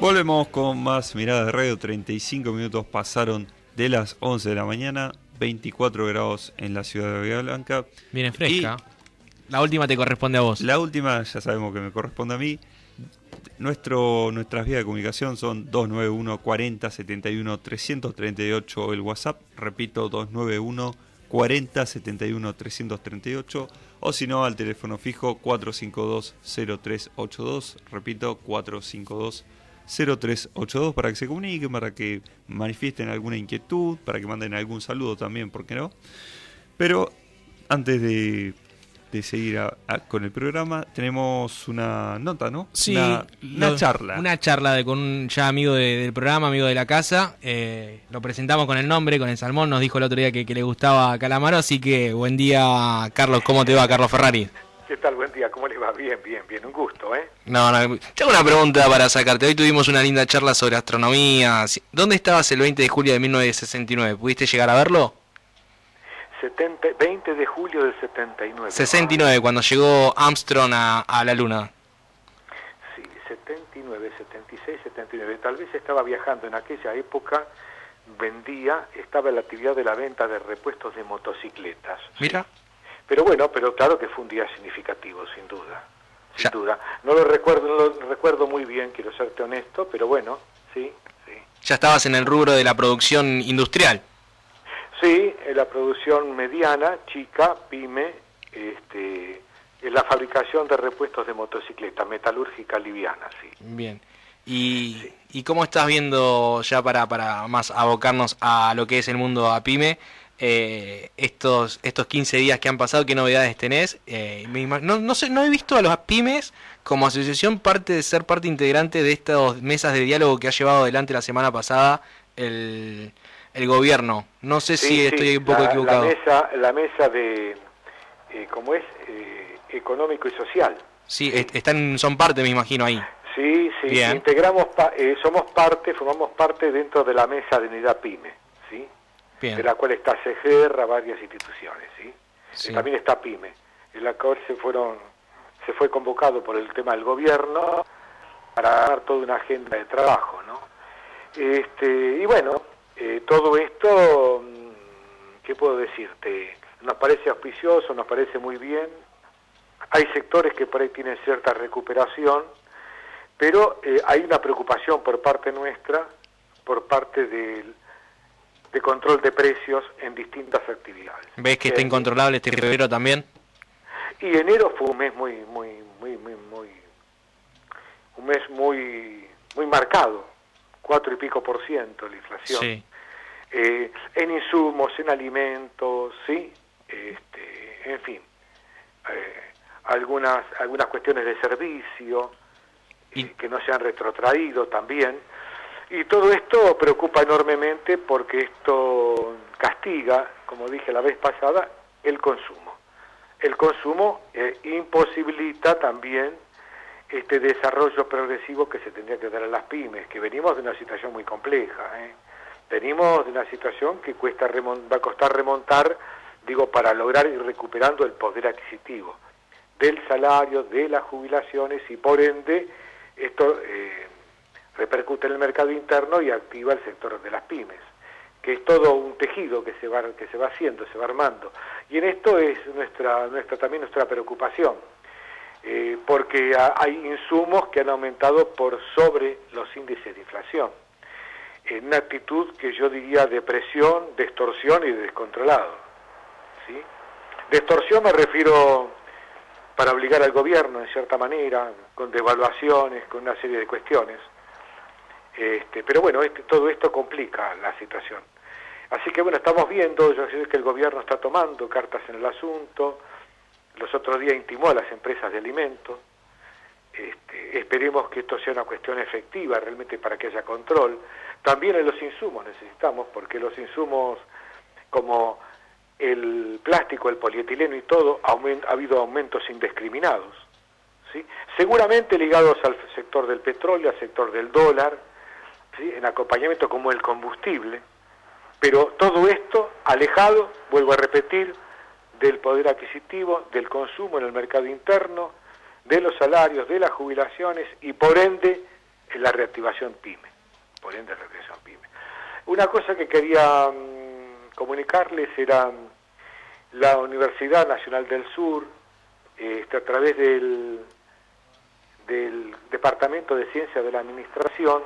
Volvemos con más Mirada de Radio. 35 minutos pasaron de las 11 de la mañana, 24 grados en la ciudad de Bahía Blanca. Viene fresca. La última te corresponde a vos. La última ya sabemos que me corresponde a mí. Nuestras vías de comunicación son 291 40 71 338 el WhatsApp. Repito, 291 40 71 338. O si no, al teléfono fijo 452-0382. Repito, 452-0382 para que se comuniquen, para que manifiesten alguna inquietud, para que manden algún saludo también, ¿por qué no? Pero antes de seguir con el programa, tenemos una nota, ¿no? Sí, una charla. Una charla con un ya amigo del programa, amigo de la casa. Lo presentamos con el nombre, con el salmón. Nos dijo el otro día que le gustaba Calamaro, así que buen día, Carlos. ¿Cómo te va, Carlos Ferrari? ¿Qué tal? Buen día, ¿cómo le va? Bien, un gusto, ¿eh? No, tengo una pregunta para sacarte. Hoy tuvimos una linda charla sobre astronomía. ¿Dónde estabas el 20 de julio de 1969? ¿Pudiste llegar a verlo? 20 de julio del 79. 69, cuando llegó Armstrong a la Luna. Sí, 79, 76, 79. Tal vez estaba viajando en aquella época, estaba en la actividad de la venta de repuestos de motocicletas. Mira. Pero bueno, claro que fue un día significativo, sin duda. Sin duda. No lo recuerdo muy bien, quiero serte honesto, pero bueno, sí. Ya estabas en el rubro de la producción industrial. Sí, en la producción mediana, chica, pyme, en la fabricación de repuestos de motocicleta, metalúrgica liviana, sí. Bien. ¿Y cómo estás viendo, ya para más abocarnos a lo que es el mundo a pyme, estos 15 días que han pasado? ¿Qué novedades tenés? No he visto a los pymes como asociación ser parte integrante de estas mesas de diálogo que ha llevado adelante la semana pasada el gobierno. No sé si estoy un poco equivocado. La mesa de, ¿cómo es? Económico y social. Sí, son parte, me imagino, ahí. Sí, bien. Formamos parte dentro de la mesa de unidad PYME, ¿sí? Bien. De la cual está CEGERRA, varias instituciones, ¿sí? También está PYME, en la cual se fue convocado por el tema del gobierno para dar toda una agenda de trabajo, ¿no? Y bueno, todo esto, ¿qué puedo decirte? Nos parece auspicioso, nos parece muy bien. Hay sectores que por ahí tienen cierta recuperación, pero hay una preocupación por parte nuestra, por parte de control de precios en distintas actividades. ¿Ves que está incontrolable este febrero también? Y enero fue un mes muy marcado, 4 y pico % la inflación. Sí. En insumos, en alimentos, sí, en fin, algunas cuestiones de servicio que no se han retrotraído también, y todo esto preocupa enormemente porque esto castiga, como dije la vez pasada, el consumo. El consumo imposibilita también este desarrollo progresivo que se tendría que dar a las pymes, que venimos de una situación muy compleja, Venimos de una situación que va a costar remontar, para lograr ir recuperando el poder adquisitivo del salario, de las jubilaciones, y por ende esto repercute en el mercado interno y activa el sector de las pymes, que es todo un tejido que se va haciendo, se va armando. Y en esto es también nuestra preocupación, porque hay insumos que han aumentado por sobre los índices de inflación, en una actitud que yo diría de presión, de extorsión y de descontrolado, ¿sí? De extorsión me refiero para obligar al gobierno, en cierta manera, con devaluaciones, con una serie de cuestiones. Pero bueno, todo esto complica la situación. Así que bueno, estamos viendo, yo sé que el gobierno está tomando cartas en el asunto. Los otros días intimó a las empresas de alimentos. Esperemos que esto sea una cuestión efectiva realmente para que haya control. También en los insumos necesitamos, porque los insumos como el plástico, el polietileno y todo, ha habido aumentos indiscriminados, ¿sí? Seguramente ligados al sector del petróleo, al sector del dólar, ¿sí? En acompañamiento como el combustible, pero todo esto alejado, vuelvo a repetir, del poder adquisitivo, del consumo en el mercado interno, de los salarios, de las jubilaciones y por ende la reactivación PYME, por ende la reactivación PYME. Una cosa que quería comunicarles era la Universidad Nacional del Sur, a través del Departamento de Ciencias de la Administración,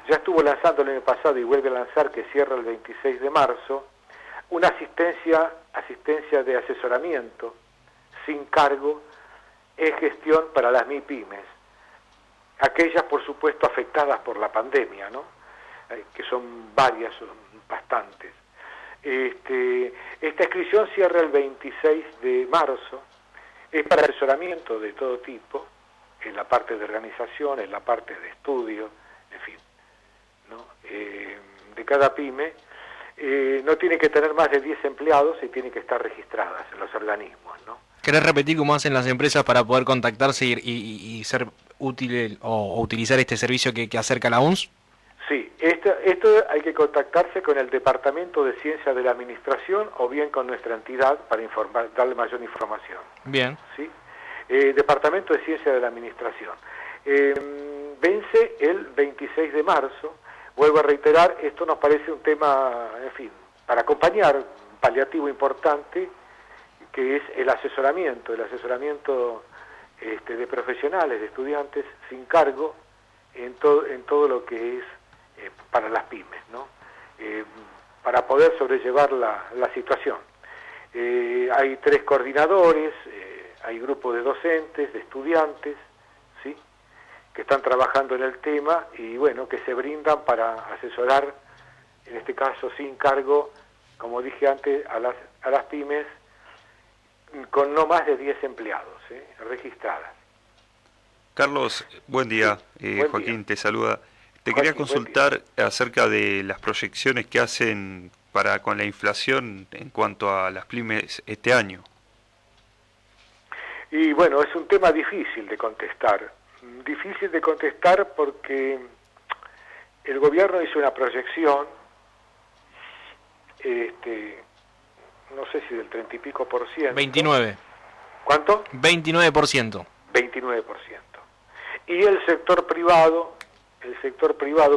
ya estuvo lanzando el año pasado y vuelve a lanzar, que cierra el 26 de marzo, una asistencia de asesoramiento sin cargo en gestión para las MIPYMES, aquellas por supuesto afectadas por la pandemia, ¿no? Que son varias, son bastantes. Esta inscripción cierra el 26 de marzo, es para asesoramiento de todo tipo, en la parte de organización, en la parte de estudio, en fin, ¿no? De cada pyme. No tiene que tener más de 10 empleados y tiene que estar registradas en los organismos, ¿no? ¿Querés repetir cómo hacen las empresas para poder contactarse y ser útil o utilizar este servicio que acerca la UNS? Sí, esto hay que contactarse con el Departamento de Ciencias de la Administración o bien con nuestra entidad para darle mayor información. Bien. ¿Sí? Departamento de Ciencias de la Administración. Vence el 26 de marzo. Vuelvo a reiterar, esto nos parece un tema, en fin, para acompañar, un paliativo importante, que es el asesoramiento de profesionales, de estudiantes, sin cargo, en todo lo que es para las pymes, ¿no? Para poder sobrellevar la situación. Hay 3 coordinadores, hay grupos de docentes, de estudiantes, ¿sí?, que están trabajando en el tema y bueno, que se brindan para asesorar, en este caso sin cargo, como dije antes, a las pymes con no más de 10 empleados, registradas. Carlos, buen día. Joaquín día. Te saluda. Te Joaquín, quería consultar acerca de las proyecciones que hacen con la inflación en cuanto a las pymes este año. Y bueno, es un tema difícil de contestar. Difícil de contestar porque el gobierno hizo una proyección, no sé si del 30 y pico por ciento. 29. ¿Cuánto? 29%. 29%. Y el sector privado,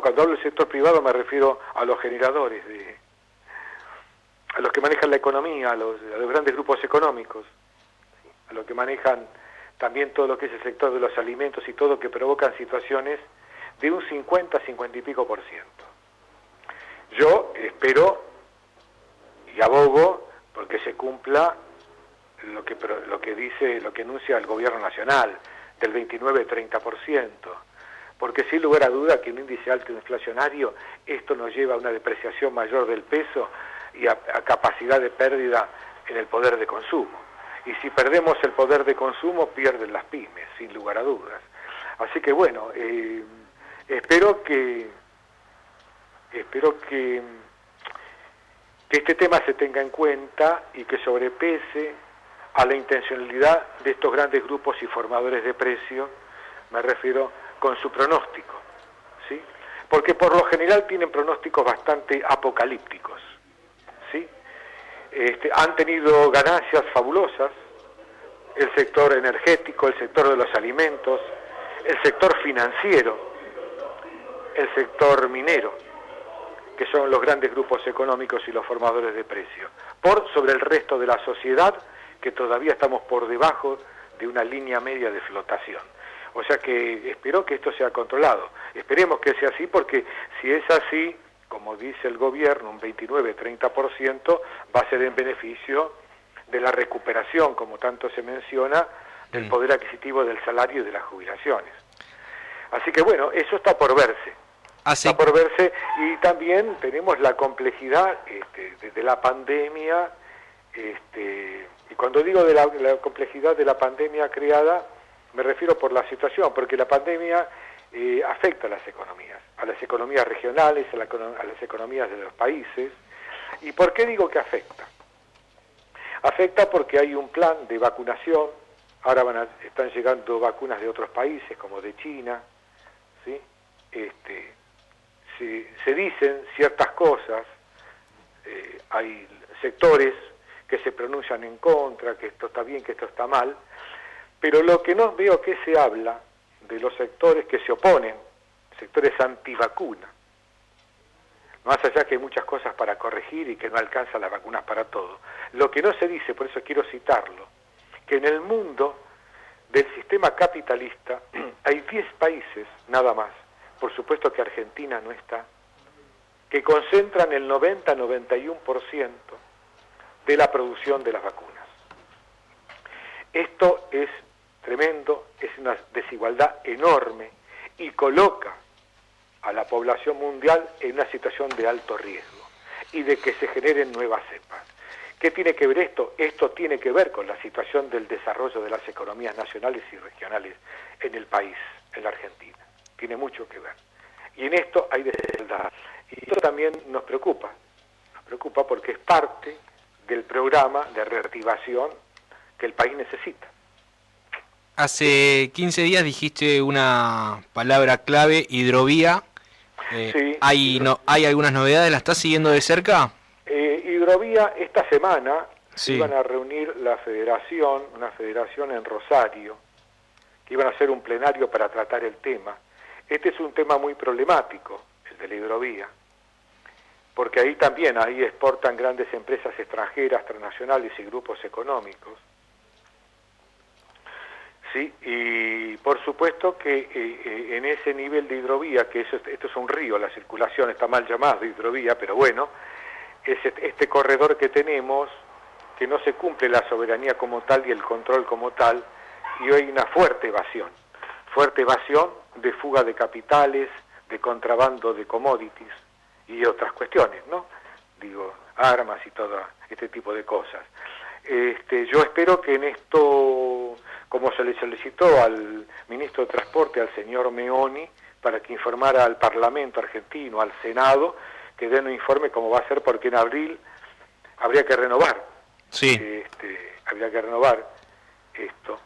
cuando hablo del sector privado me refiero a los generadores, a los que manejan la economía, a los grandes grupos económicos, a los que manejan también todo lo que es el sector de los alimentos y todo, que provocan situaciones de un 50 y pico por ciento. Yo espero y abogo porque se cumpla lo que anuncia el gobierno nacional, del 29-30%, porque sin lugar a duda que un índice alto inflacionario, esto nos lleva a una depreciación mayor del peso y a capacidad de pérdida en el poder de consumo. Y si perdemos el poder de consumo, pierden las pymes, sin lugar a dudas. Así que bueno, espero que este tema se tenga en cuenta y que sobrepese a la intencionalidad de estos grandes grupos y formadores de precios, me refiero con su pronóstico, ¿sí? Porque por lo general tienen pronósticos bastante apocalípticos, ¿sí? Han tenido ganancias fabulosas, el sector energético, el sector de los alimentos, el sector financiero, el sector minero, que son los grandes grupos económicos y los formadores de precios, por sobre el resto de la sociedad, que todavía estamos por debajo de una línea media de flotación. O sea que espero que esto sea controlado. Esperemos que sea así, porque si es así, como dice el gobierno, un 29-30% va a ser en beneficio de la recuperación, como tanto se menciona, del poder adquisitivo del salario y de las jubilaciones. Así que bueno, eso está por verse. Está por verse, y también tenemos la complejidad de la pandemia, y cuando digo de la complejidad de la pandemia creada, me refiero por la situación, porque la pandemia afecta a las economías regionales, a las economías de los países. ¿Y por qué digo que afecta? Afecta porque hay un plan de vacunación, ahora están llegando vacunas de otros países, como de China, ¿sí? Se dicen ciertas cosas, hay sectores que se pronuncian en contra, que esto está bien, que esto está mal, pero lo que no veo que se habla de los sectores que se oponen, sectores antivacuna. Más allá que hay muchas cosas para corregir y que no alcanzan las vacunas para todo. Lo que no se dice, por eso quiero citarlo, que en el mundo del sistema capitalista hay 10 países, nada más, por supuesto que Argentina no está, que concentran el 90-91% de la producción de las vacunas. Esto es tremendo, es una desigualdad enorme y coloca a la población mundial en una situación de alto riesgo y de que se generen nuevas cepas. ¿Qué tiene que ver esto? Esto tiene que ver con la situación del desarrollo de las economías nacionales y regionales en el país, en la Argentina. Tiene mucho que ver. Y en esto hay desigualdad. Y esto también nos preocupa porque es parte del programa de reactivación que el país necesita. Hace 15 días dijiste una palabra clave, hidrovía. Sí, ¿Hay algunas novedades? ¿La estás siguiendo de cerca? Hidrovía, esta semana se Sí. iban a reunir una federación en Rosario, que iban a hacer un plenario para tratar el tema. Este es un tema muy problemático, el de la hidrovía, porque ahí exportan grandes empresas extranjeras, transnacionales y grupos económicos. Sí, y por supuesto que en ese nivel de hidrovía, que esto es un río, la circulación está mal llamada hidrovía, pero bueno, es este corredor que tenemos, que no se cumple la soberanía como tal y el control como tal, y hay una fuerte evasión de fuga de capitales, de contrabando de commodities y otras cuestiones, ¿no? Digo, armas y todo este tipo de cosas. Yo espero que en esto, como se le solicitó al ministro de Transporte, al señor Meoni, para que informara al Parlamento argentino, al Senado, que den un informe cómo va a ser, porque en abril habría que renovar. Sí. Habría que renovar esto.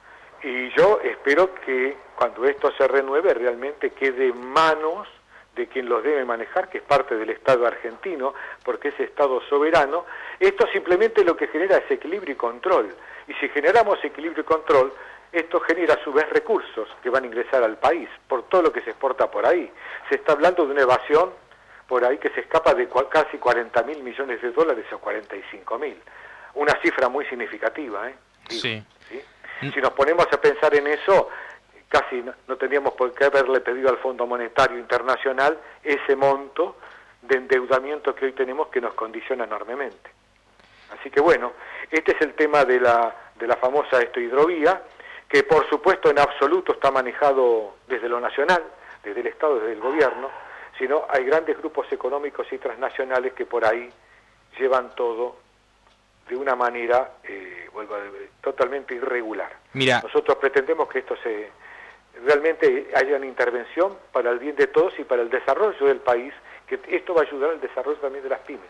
Y yo espero que cuando esto se renueve realmente quede en manos de quien los debe manejar, que es parte del Estado argentino, porque es Estado soberano. Esto simplemente lo que genera es equilibrio y control. Y si generamos equilibrio y control, esto genera a su vez recursos que van a ingresar al país por todo lo que se exporta por ahí. Se está hablando de una evasión por ahí que se escapa de casi 40.000 millones de dólares o 45.000. Una cifra muy significativa, ¿eh? Digo, Sí. ¿sí? Si nos ponemos a pensar en eso, casi no tendríamos por qué haberle pedido al Fondo Monetario Internacional ese monto de endeudamiento que hoy tenemos, que nos condiciona enormemente. Así que bueno, este es el tema de la famosa hidrovía, que por supuesto en absoluto está manejado desde lo nacional, desde el Estado, desde el gobierno, sino hay grandes grupos económicos y transnacionales que por ahí llevan todo de una manera totalmente irregular. Mira, Nosotros pretendemos que esto realmente haya una intervención para el bien de todos y para el desarrollo del país, que esto va a ayudar al desarrollo también de las pymes.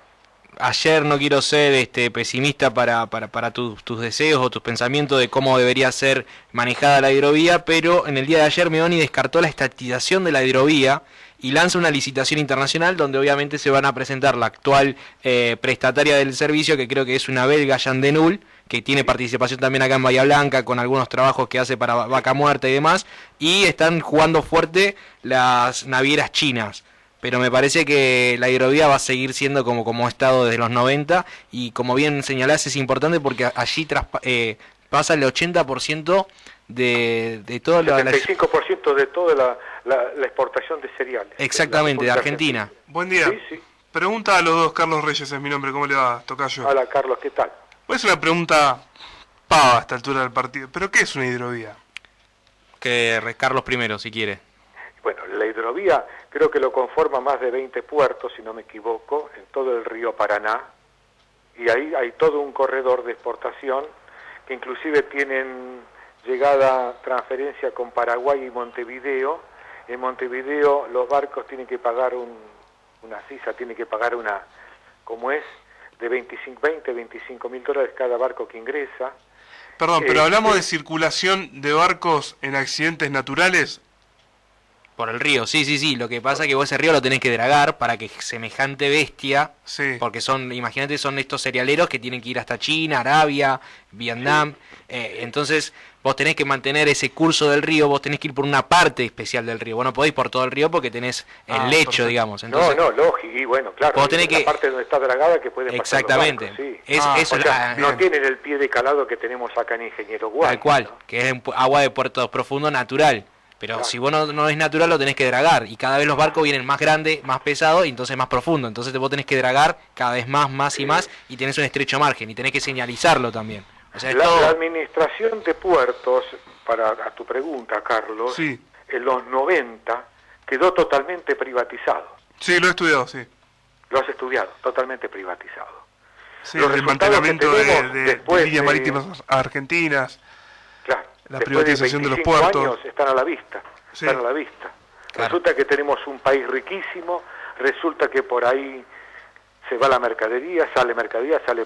ayer no quiero ser pesimista para tus deseos o tus pensamientos de cómo debería ser manejada la hidrovía, pero en el día de ayer Meoni descartó la estatización de la hidrovía y lanza una licitación internacional donde obviamente se van a presentar la actual prestataria del servicio, que creo que es una belga, Jan Denul, que tiene participación también acá en Bahía Blanca con algunos trabajos que hace para Vaca Muerta y demás, y están jugando fuerte las navieras chinas. Pero me parece que la hidrovía va a seguir siendo como ha estado desde los 90, y como bien señalás es importante porque allí pasa el 80% de todo el 75% de toda la exportación de cereales. Exactamente, de Argentina. Buen día. Sí, sí. Pregunta a los dos, Carlos Reyes es mi nombre, ¿cómo le va, tocayo? Hola Carlos, ¿qué tal? Pues es una pregunta pava a esta altura del partido, ¿pero qué es una hidrovía? Que Carlos primero, si quiere. Bueno, la hidrovía creo que lo conforma más de 20 puertos, si no me equivoco, en todo el río Paraná, y ahí hay todo un corredor de exportación que inclusive tienen llegada transferencia con Paraguay y Montevideo. En Montevideo los barcos tienen que pagar una CISA, tiene que pagar como es, de 25 mil dólares cada barco que ingresa. Perdón, pero hablamos de circulación de barcos en accidentes naturales. Por el río, sí. Lo que pasa es que vos ese río lo tenés que dragar para que semejante bestia, Sí. porque imagínate, son estos cerealeros que tienen que ir hasta China, Arabia, Vietnam. Entonces, vos tenés que mantener ese curso del río, vos tenés que ir por una parte especial del río, vos no podés ir por todo el río porque tenés el lecho, perfecto. digamos. Entonces, lógico, y bueno, claro, vos tenés la que... parte donde está dragada que puede pasar Exactamente. los barcos, sí. Eso O es sea, no bien. tienen el pie de calado que tenemos acá en Ingeniero Guay. Tal cual, ¿no? que es agua de puertos profundos natural. Pero Claro. si vos no es natural, lo tenés que dragar. Y cada vez los barcos vienen más grandes, más pesados y entonces más profundo. Entonces vos tenés que dragar cada vez más y más y tenés un estrecho margen y tenés que señalizarlo también. O sea, es La todo... administración de puertos, a tu pregunta, Carlos, Sí. en los 90 quedó totalmente privatizado. Sí, lo he estudiado, sí. Lo has estudiado, totalmente privatizado. Sí, Los el resultados que desmantelamiento tenemos de después líneas de- marítimas argentinas, Claro. la Después privatización de los 25 puertos. años están a la vista. Sí. Están a la vista. Claro. Resulta que tenemos un país riquísimo, resulta que por ahí se va la mercadería, sale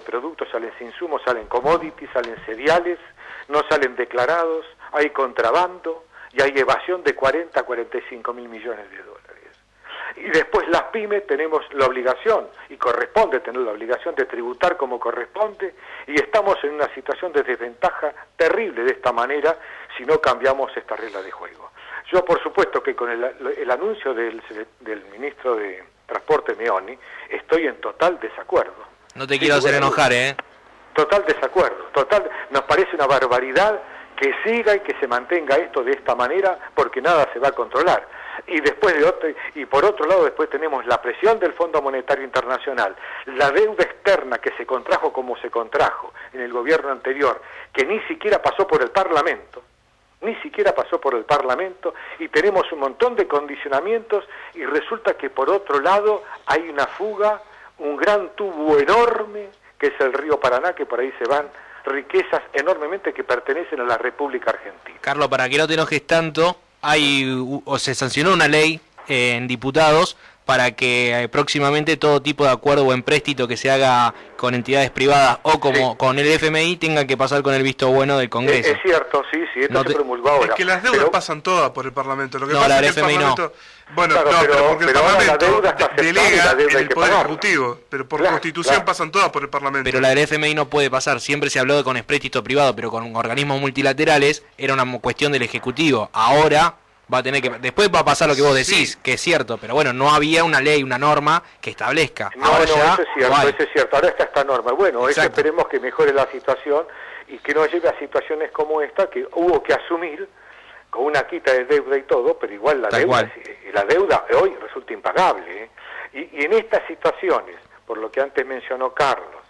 productos, salen insumos, salen commodities, salen cereales, no salen declarados, hay contrabando y hay evasión de 40 a 45 mil millones de dólares. Y después las pymes tenemos la obligación, y corresponde tener la obligación de tributar como corresponde, y estamos en una situación de desventaja terrible de esta manera si no cambiamos esta regla de juego. Yo, por supuesto, que con el anuncio del ministro de Transporte, Meoni, estoy en total desacuerdo. No te Sin quiero hacer lugar a enojar, dudas. Total desacuerdo, nos parece una barbaridad que siga y que se mantenga esto de esta manera porque nada se va a controlar. Y después y por otro lado después tenemos la presión del Fondo Monetario Internacional, la deuda externa que se contrajo como se contrajo en el gobierno anterior, que ni siquiera pasó por el Parlamento, y tenemos un montón de condicionamientos y resulta que por otro lado hay una fuga, un gran tubo enorme que es el río Paraná, que por ahí se van riquezas enormemente que pertenecen a la República Argentina. Carlos, para que no te enojes tanto, se sancionó una ley en diputados para que próximamente todo tipo de acuerdo o empréstito que se haga con entidades privadas o como Sí. con el FMI tenga que pasar con el visto bueno del Congreso. Es cierto, sí, esto No se te- promulgó ahora. Es que las deudas pero- pasan todas por el Parlamento. Lo que No, pasa la es que del el FMI no. Parlamento... Bueno, Claro, no, pero porque el ahora la Parlamento deuda está aceptada y delega la deuda en hay el que Poder pagarla. Ejecutivo, pero por Claro, Constitución claro. pasan todas por el Parlamento. Pero la del FMI no puede pasar. Siempre se habló de con empréstito privado, pero con organismos multilaterales era una cuestión del Ejecutivo. Ahora va a tener que... Después va a pasar lo que vos decís, Sí. que es cierto, pero bueno, no había una ley, una norma que establezca. No, Ahora ya, eso es cierto, igual. eso es cierto. Ahora está esta norma. Bueno, eso Exacto. esperemos que mejore la situación y que no lleve a situaciones como esta que hubo que asumir con una quita de deuda y todo, pero igual la Tal deuda, cual. la deuda hoy resulta impagable. Y en estas situaciones, por lo que antes mencionó Carlos,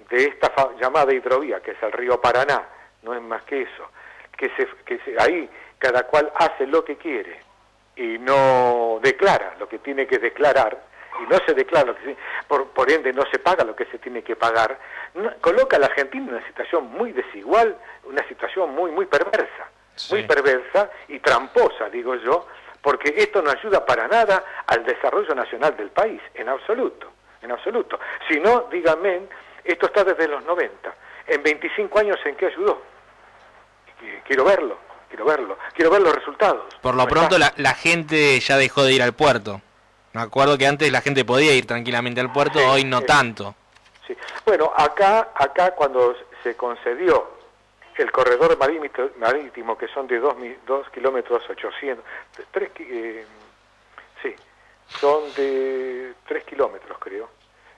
de esta llamada hidrovía, que es el río Paraná, no es más que eso, ahí cada cual hace lo que quiere y no declara lo que tiene que declarar, y no se declara lo que por ende no se paga lo que se tiene que pagar, coloca a la Argentina en una situación muy desigual, una situación muy perversa, Sí. muy perversa y tramposa, digo yo, porque esto no ayuda para nada al desarrollo nacional del país, en absoluto. Si no, díganme, esto está desde los 90, en 25 años, ¿en qué ayudó? Quiero ver los resultados. Por lo ¿No pronto está? la gente ya dejó de ir al puerto. Me acuerdo que antes la gente podía ir tranquilamente al puerto, Sí, hoy no sí. tanto. Sí. Bueno, acá cuando se concedió el corredor marítimo, que son de 2 kilómetros 800, son de 3 kilómetros creo,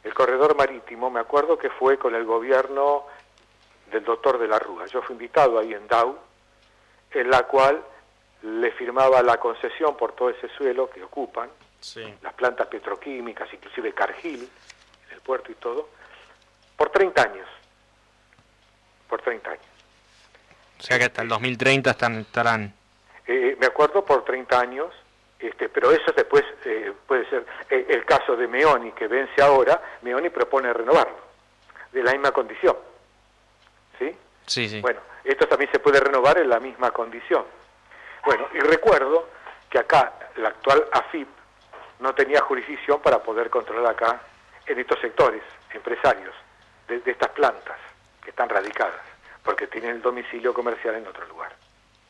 el corredor marítimo, me acuerdo que fue con el gobierno del doctor de la Rúa. Yo fui invitado ahí en DAU, en la cual le firmaba la concesión por todo ese suelo que ocupan, las plantas petroquímicas, inclusive Cargill, en el puerto y todo, por 30 años. O sea que hasta el 2030 estarán... Me acuerdo por 30 años, pero eso después puede ser el caso de Meoni, que vence ahora. Meoni propone renovarlo, de la misma condición. ¿Sí? Sí. Bueno, esto también se puede renovar en la misma condición. Bueno, y recuerdo que acá la actual AFIP no tenía jurisdicción para poder controlar acá en estos sectores empresarios de estas plantas que están radicadas, porque tienen el domicilio comercial en otro lugar.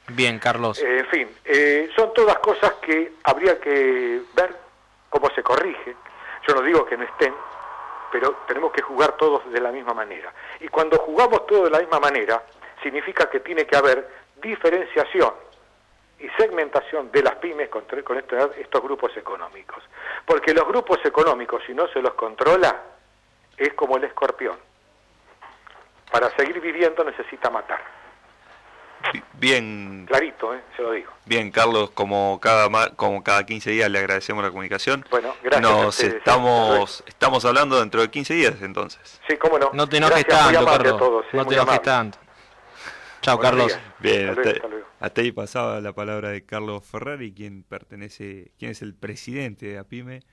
Bien, Carlos. En fin, son todas cosas que habría que ver cómo se corrige. Yo no digo que no estén, pero tenemos que jugar todos de la misma manera. Y cuando jugamos todos de la misma manera, significa que tiene que haber diferenciación y segmentación de las pymes con estos grupos económicos. Porque los grupos económicos, si no se los controla, es como el escorpión. Para seguir viviendo necesita matar. Bien. Clarito, se lo digo. Bien, Carlos, como cada 15 días le agradecemos la comunicación. Bueno, gracias. Nos estamos hablando dentro de 15 días, entonces. Sí, cómo no. No te enojes tanto, Carlos. No te enojes tanto. Chao, Carlos. Bien, hasta ahí pasaba la palabra de Carlos Ferrari, quien es el presidente de APIME.